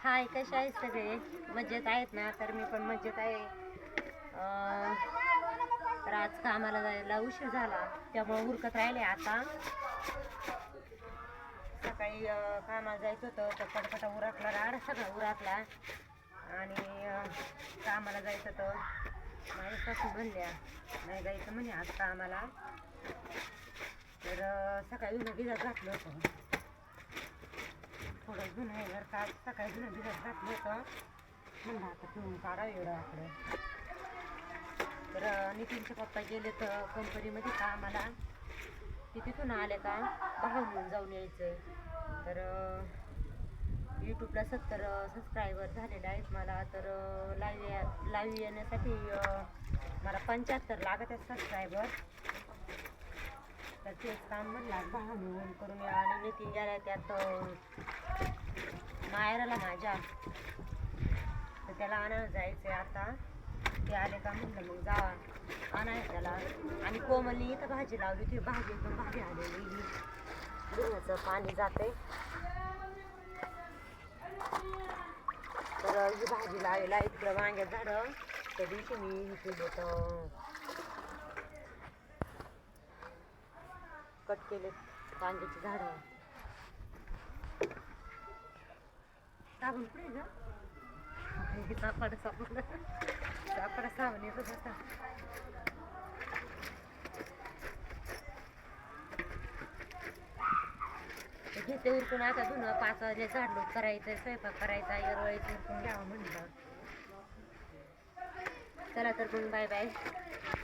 हाय, कसे आहेत सगळे? मजेत आहेत ना? तर मी पण मजेत आहे. तर आज कामाला जायला उशीर झाला, त्यामुळे उरकत राहिले. आता सकाळी कामाला जायचं होतं तर पटपटा उरकला, राडा सगळा उरकला. आणि कामाला जायचं तर माझ्या सासू म्हणल्या नाही जायचं म्हणे आज कामाला. तर सकाळी भिजत घातलं होतं, थोडं धुणं आहे जर का, सकाळी धुणं भिजत घातलं होतं. म्हणलं आता पिऊन काढा एवढं आपलं. तर नितीनचे पप्पा गेले तर कंपनीमध्ये कामाला, की तिथून आले का भाऊन जाऊन यायचं. तर यूट्यूबला 70 सबस्क्रायबर झालेले आहेत मला. तर लाईव्ह येण्यासाठी मला 75 लागत आहेत सबस्क्रायबर. तर तेच काम म्हणलं भाऊन येऊन करून या. आणि नितीन गेल्या त्यात मायराला माझ्या, तर त्याला आणायला जायचं आहे आता. ते आले का म्हणलं मग जावा आणाय त्याला. आणि कोमलनी इथं भाजी लावली होती, भाजी एकदम भाजी आलेली. धुण्याचं पाणी जाते. तर ही भाजी लावायला इकडं वांग्यात झाडं त्या दिवशी मी हे केलं होतं, कट केले वांग्याची झाडं. साबण पुढे ग सापड सापड सापड साबण येतच आता. घेते उरकून आता धुणं. 5 वाजले झाडलोट करायचं, स्वयंपाक करायचा, येरवाळीचं उरकून घ्यावं म्हणलं. चला तर मग बाय बाय.